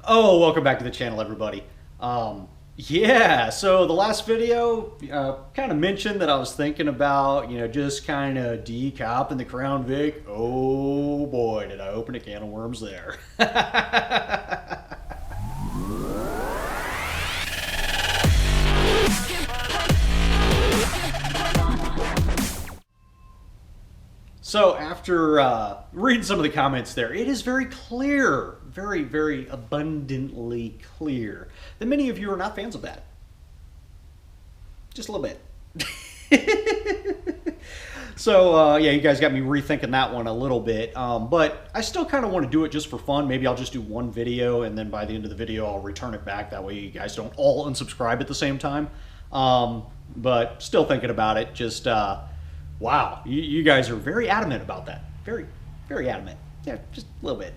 Oh, welcome back to the channel, everybody. Yeah, so the last video kind of mentioned that I was thinking about, just kind of decopping the Crown Vic. Oh boy, did I open a can of worms there. So after reading some of the comments there, it is very clear, very, very abundantly clear that many of you are not fans of that. Just a little bit. So yeah, you guys got me rethinking that one a little bit, but I still kind of want to do it just for fun. Maybe I'll just do one video, and then by the end of the video I'll return it back. That way you guys don't all unsubscribe at the same time. But still thinking about it. Just wow, you guys are very adamant about that. Very, very adamant. Yeah, just a little bit.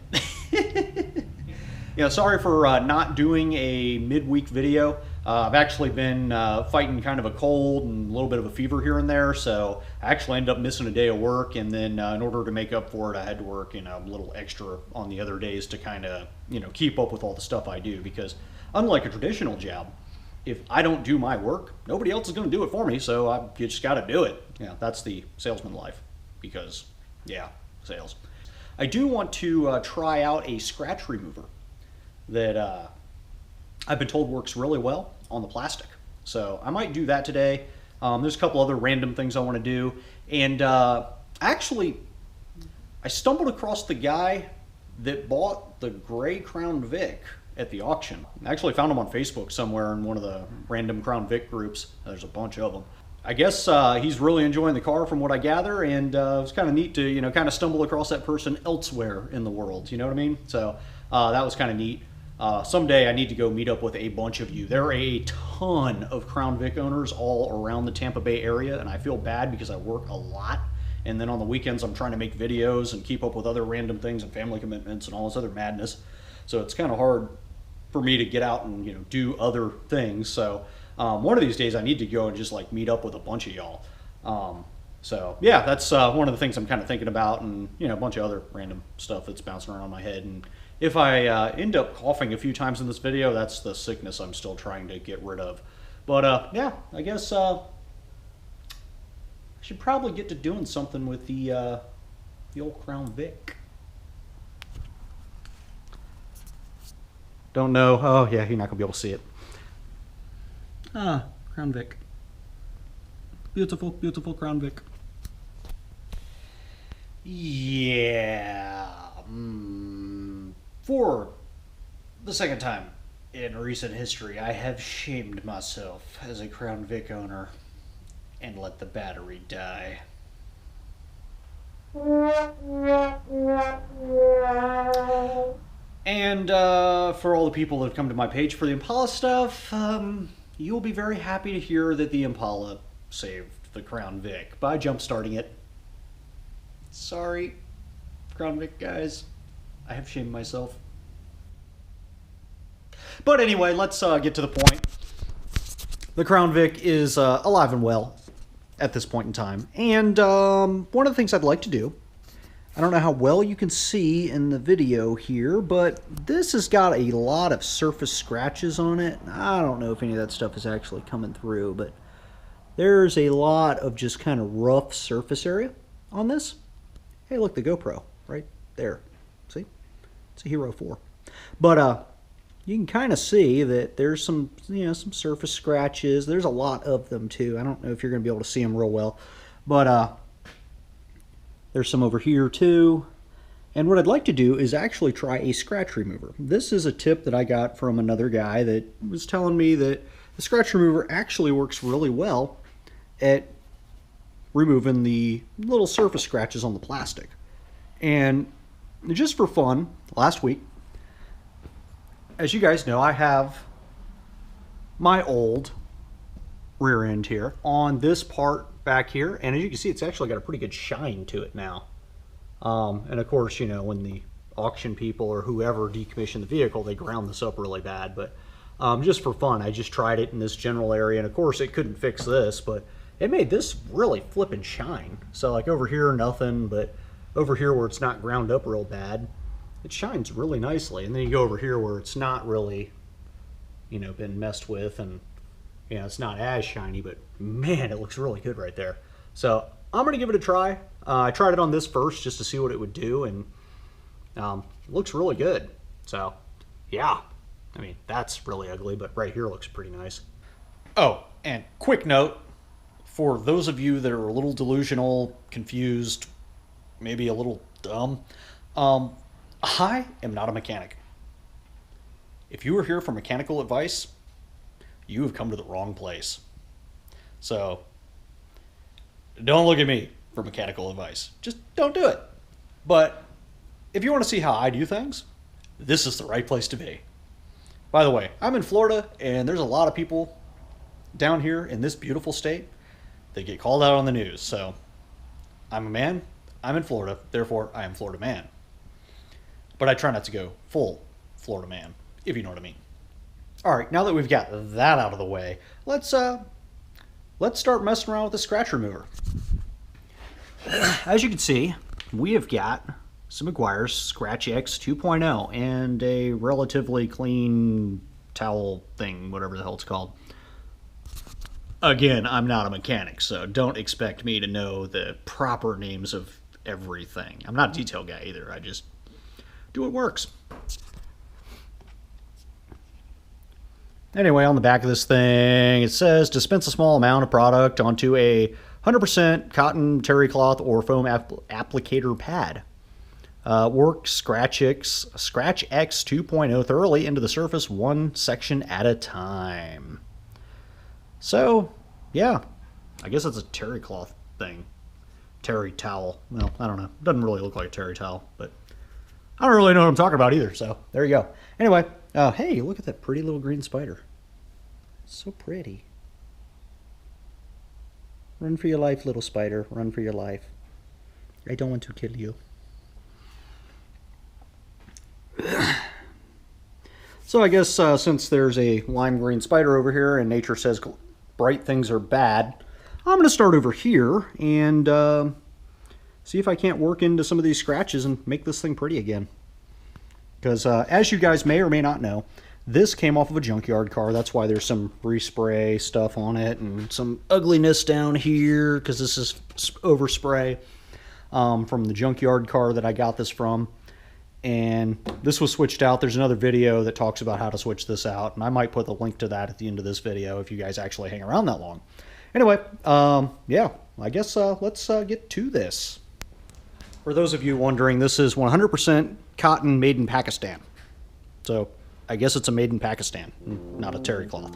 Yeah, sorry for not doing a midweek video. I've actually been fighting kind of a cold and a little bit of a fever here and there, so I actually ended up missing a day of work, and then in order to make up for it, I had to work a little extra on the other days to kind of keep up with all the stuff I do, because unlike a traditional job, if I don't do my work, nobody else is going to do it for me, so you just got to do it. Yeah, that's the salesman life, because, yeah, sales. I do want to try out a scratch remover that I've been told works really well on the plastic. So I might do that today. There's a couple other random things I want to do. And actually, I stumbled across the guy that bought the gray Crown Vic at the auction. I actually found him on Facebook somewhere in one of the random Crown Vic groups. There's a bunch of them. I guess he's really enjoying the car from what I gather, and it was kind of neat to kind of stumble across that person elsewhere in the world. You know what I mean? So that was kind of neat. Someday I need to go meet up with a bunch of you. There are a ton of Crown Vic owners all around the Tampa Bay area, and I feel bad because I work a lot, and then on the weekends I'm trying to make videos and keep up with other random things and family commitments and all this other madness. So it's kind of hard for me to get out and do other things. So one of these days I need to go and just like meet up with a bunch of y'all. So yeah, that's one of the things I'm kind of thinking about, and a bunch of other random stuff that's bouncing around my head. And if I end up coughing a few times in this video, that's the sickness I'm still trying to get rid of. But yeah, I guess I should probably get to doing something with the old Crown Vic. Don't know. Oh yeah, you're not gonna be able to see it. Crown Vic. Beautiful, beautiful Crown Vic. Yeah. For the second time in recent history, I have shamed myself as a Crown Vic owner and let the battery die. And for all the people that have come to my page for the Impala stuff, you'll be very happy to hear that the Impala saved the Crown Vic by jump-starting it. Sorry, Crown Vic guys. I have shamed myself. But anyway, let's get to the point. The Crown Vic is alive and well at this point in time. And one of the things I'd like to do, I don't know how well you can see in the video here, but this has got a lot of surface scratches on it. I don't know if any of that stuff is actually coming through, but there's a lot of just kind of rough surface area on this. Hey, look, the GoPro right there. See? It's a Hero 4. But you can kind of see that there's some, some surface scratches. There's a lot of them too. I don't know if you're going to be able to see them real well, but there's some over here too. And what I'd like to do is actually try a scratch remover. This is a tip that I got from another guy that was telling me that the scratch remover actually works really well at removing the little surface scratches on the plastic. And just for fun, last week, as you guys know, I have my old rear end here on this part back here, and as you can see, it's actually got a pretty good shine to it now. And of course, when the auction people or whoever decommissioned the vehicle, they ground this up really bad. But just for fun, I just tried it in this general area, and of course it couldn't fix this, but it made this really flippin' shine. So like over here, nothing, but over here where it's not ground up real bad, it shines really nicely. And then you go over here where it's not really, you know, been messed with, and you know, it's not as shiny, but man, it looks really good right there. So I'm gonna give it a try. I tried it on this first just to see what it would do, and it looks really good. So yeah, I mean, that's really ugly, but right here looks pretty nice. Oh, and quick note, for those of you that are a little delusional, confused, maybe a little dumb, I am not a mechanic. If you are here for mechanical advice, you have come to the wrong place. So don't look at me for mechanical advice. Just don't do it. But if you want to see how I do things, this is the right place to be. By the way, I'm in Florida, and there's a lot of people down here in this beautiful state that get called out on the news. So I'm a man, I'm in Florida, therefore I am Florida man. But I try not to go full Florida man, if you know what I mean. All right, now that we've got that out of the way, let's start messing around with the scratch remover. As you can see, we have got some McGuire's Scratch X 2.0 and a relatively clean towel thing, whatever the hell it's called. Again, I'm not a mechanic, so don't expect me to know the proper names of everything. I'm not a detail guy either. I just do what works. Anyway, on the back of this thing, it says dispense a small amount of product onto a 100% cotton terry cloth or foam applicator pad. Work Scratch X 2.0 thoroughly into the surface, one section at a time. So, yeah, I guess it's a terry cloth thing. Terry towel. Well, I don't know. It doesn't really look like a terry towel, but I don't really know what I'm talking about either, so there you go. Anyway, hey, look at that pretty little green spider. So pretty. Run for your life, little spider. Run for your life. I don't want to kill you. So I guess since there's a lime green spider over here and nature says bright things are bad, I'm going to start over here and see if I can't work into some of these scratches and make this thing pretty again. Because as you guys may or may not know, this came off of a junkyard car. That's why there's some respray stuff on it and some ugliness down here because this is overspray from the junkyard car that I got this from. And this was switched out. There's another video that talks about how to switch this out, and I might put the link to that at the end of this video if you guys actually hang around that long. Anyway, yeah, I guess let's get to this. For those of you wondering, this is 100% cotton made in Pakistan. So I guess it's a made in Pakistan, not a terry cloth.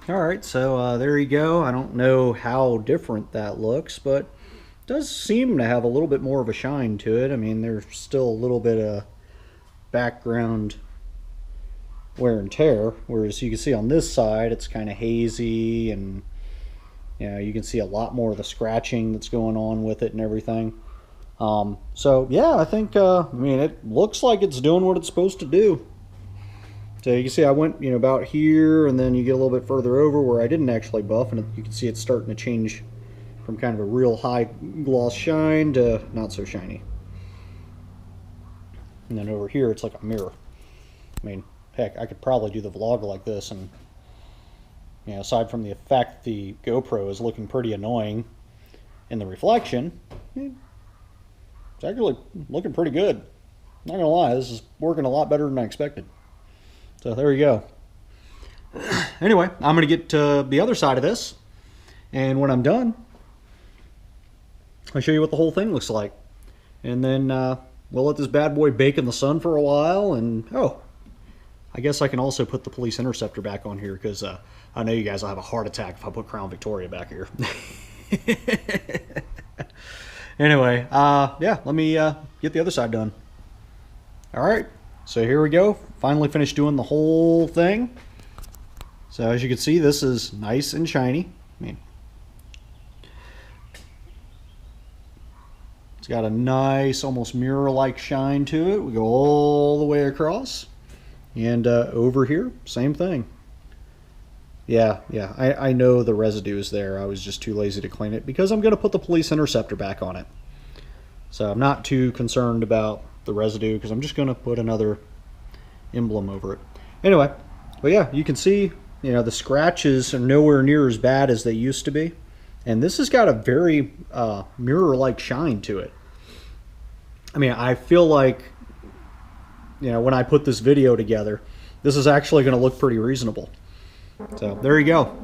Alright, so there you go. I don't know how different that looks, but it does seem to have a little bit more of a shine to it. I mean, there's still a little bit of background wear and tear, whereas you can see on this side it's kind of hazy, and you know, you can see a lot more of the scratching that's going on with it and everything. So yeah, I think I mean, it looks like it's doing what it's supposed to do. So you can see I went, you know, about here, and then you get a little bit further over where I didn't actually buff, and you can see it's starting to change from kind of a real high gloss shine to not so shiny. And then over here it's like a mirror. I mean, heck, I could probably do the vlog like this, and aside from the fact the GoPro is looking pretty annoying in the reflection, it's actually looking pretty good. Not gonna lie, this is working a lot better than I expected. So there you go. Anyway, I'm gonna get to the other side of this, and when I'm done, I'll show you what the whole thing looks like. And then we'll let this bad boy bake in the sun for a while, and I guess I can also put the police interceptor back on here, because I know you guys will have a heart attack if I put Crown Victoria back here. Anyway, yeah, let me get the other side done. All right, so here we go. Finally finished doing the whole thing. So as you can see, this is nice and shiny. I mean, it's got a nice, almost mirror-like shine to it. We go all the way across. And over here, same thing. Yeah, I know the residue is there. I was just too lazy to clean it because I'm going to put the police interceptor back on it. So I'm not too concerned about the residue because I'm just going to put another emblem over it. Anyway, but yeah, you can see, the scratches are nowhere near as bad as they used to be. And this has got a very mirror-like shine to it. I mean, I feel like, when I put this video together, this is actually going to look pretty reasonable. So there you go.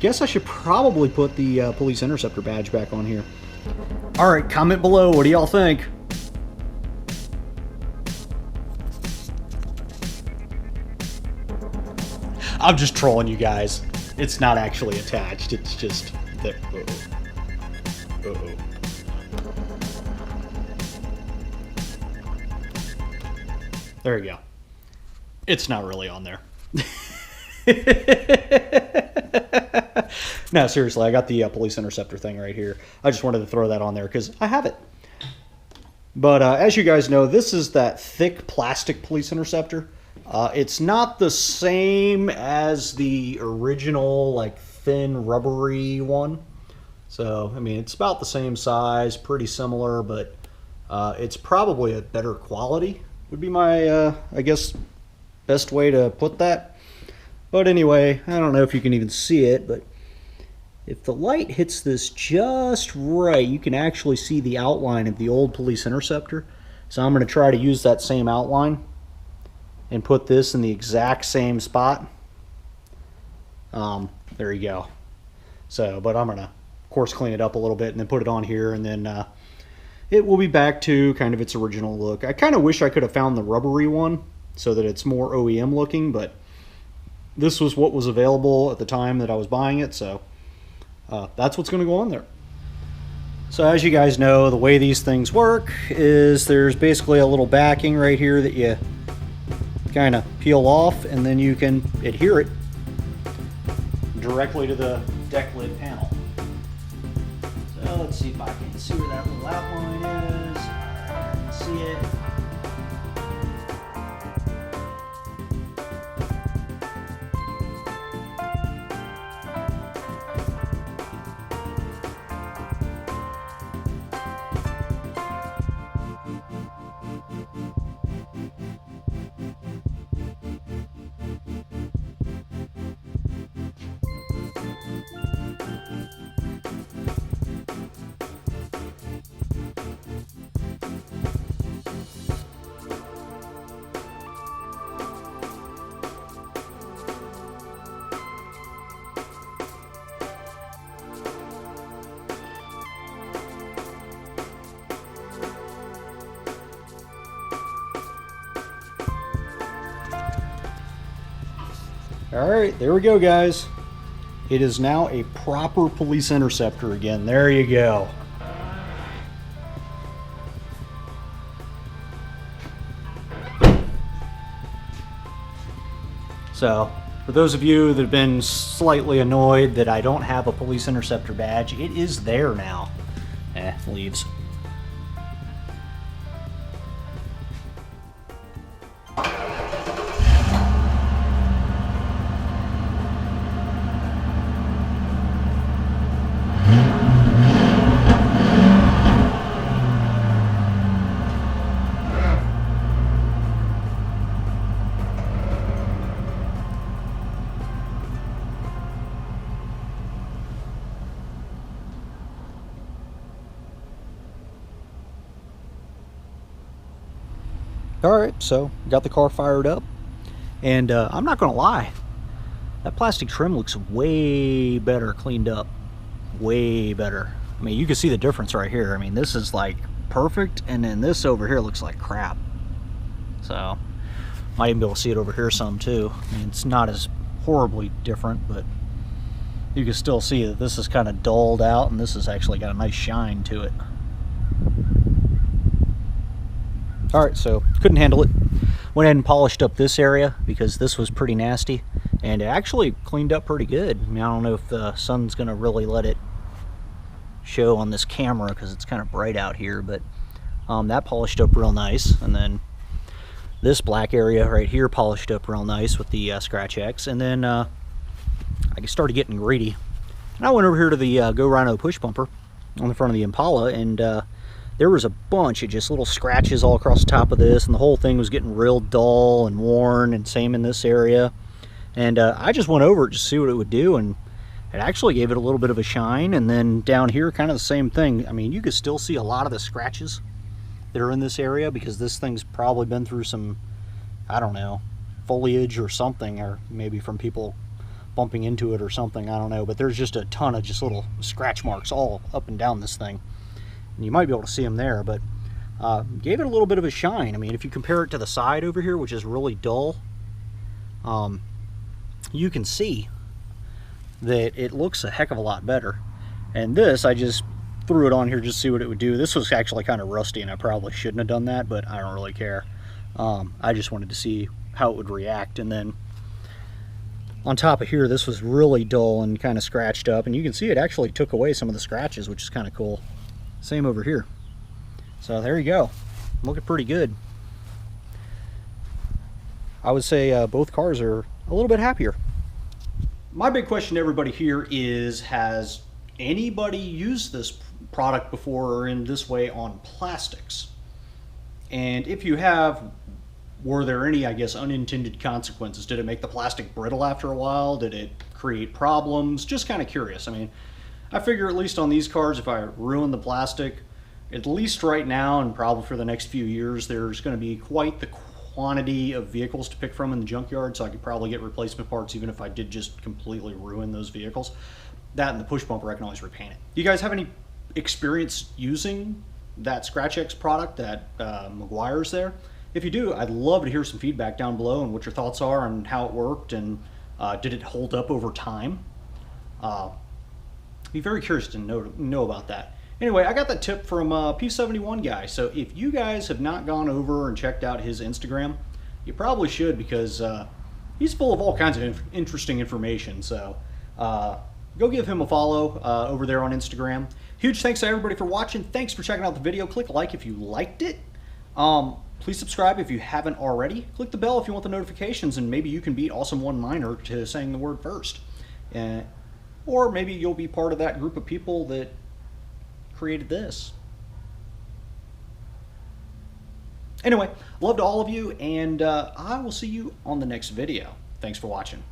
Guess I should probably put the police interceptor badge back on here. All right, comment below. What do y'all think? I'm just trolling you guys. It's not actually attached. It's just there. There you go. It's not really on there. No, seriously, I got the police interceptor thing right here. I just wanted to throw that on there because I have it. But as you guys know, this is that thick plastic police interceptor. It's not the same as the original, like, thin rubbery one. So, I mean, it's about the same size, pretty similar, but it's probably a better quality, would be my, I guess, best way to put that. But anyway, I don't know if you can even see it, but if the light hits this just right, you can actually see the outline of the old police interceptor. So I'm going to try to use that same outline and put this in the exact same spot. There you go. So, but I'm going to, of course, clean it up a little bit and then put it on here, and then it will be back to kind of its original look. I kind of wish I could have found the rubbery one so that it's more OEM looking, but this was what was available at the time that I was buying it, so that's what's going to go on there. So as you guys know, the way these things work is there's basically a little backing right here that you kind of peel off, and then you can adhere it directly to the deck lid panel. So let's see if I can see where that little outline is. I can see it. Alright, there we go, guys. It is now a proper police interceptor again. There you go. So, for those of you that have been slightly annoyed that I don't have a police interceptor badge, it is there now. Leaves. Alright, so got the car fired up, and I'm not gonna lie, that plastic trim looks way better cleaned up. Way better. I mean, you can see the difference right here. I mean, this is like perfect, and then this over here looks like crap. So might even be able to see it over here some too. I mean, it's not as horribly different, but you can still see that this is kind of dulled out, and this has actually got a nice shine to it. Alright, so couldn't handle it. Went ahead and polished up this area because this was pretty nasty, and it actually cleaned up pretty good. I mean, I don't know if the sun's going to really let it show on this camera because it's kind of bright out here, but that polished up real nice. And then this black area right here polished up real nice with the Scratch X. And then I started getting greedy, and I went over here to the Go Rhino push bumper on the front of the Impala, and there was a bunch of just little scratches all across the top of this, and the whole thing was getting real dull and worn, and same in this area. And I just went over it to see what it would do, and it actually gave it a little bit of a shine. And then down here, kind of the same thing. I mean, you could still see a lot of the scratches that are in this area because this thing's probably been through some, I don't know, foliage or something, or maybe from people bumping into it or something, I don't know. But there's just a ton of just little scratch marks all up and down this thing. And you might be able to see them there, but gave it a little bit of a shine. I mean, if you compare it to the side over here, which is really dull, you can see that it looks a heck of a lot better. And this, I just threw it on here just to see what it would do. This was actually kind of rusty, and I probably shouldn't have done that, but I don't really care. I just wanted to see how it would react. And then on top of here, this was really dull and kind of scratched up, and you can see it actually took away some of the scratches, which is kind of cool. Same over here. So there you go. Looking pretty good. I would say both cars are a little bit happier. My big question to everybody here is, has anybody used this product before or in this way on plastics? And if you have, were there any, I guess, unintended consequences? Did it make the plastic brittle after a while? Did it create problems? Just kind of curious. I mean, I figure at least on these cars, if I ruin the plastic, at least right now and probably for the next few years, there's going to be quite the quantity of vehicles to pick from in the junkyard, so I could probably get replacement parts even if I did just completely ruin those vehicles. That and the push bumper, I can always repaint it. Do you guys have any experience using that Scratch X product that McGuire's there? If you do, I'd love to hear some feedback down below and what your thoughts are on how it worked, and did it hold up over time? Be very curious to know about that. Anyway, I got that tip from P71 guy, so if you guys have not gone over and checked out his Instagram, you probably should, because he's full of all kinds of interesting information. So go give him a follow over there on Instagram. Huge thanks to everybody for watching. Thanks for checking out the video. Click like if you liked it. Please subscribe if you haven't already. Click the bell if you want the notifications, and maybe you can beat Awesome One Miner to saying the word first. Or maybe you'll be part of that group of people that created this. Anyway, love to all of you, and I will see you on the next video. Thanks for watching.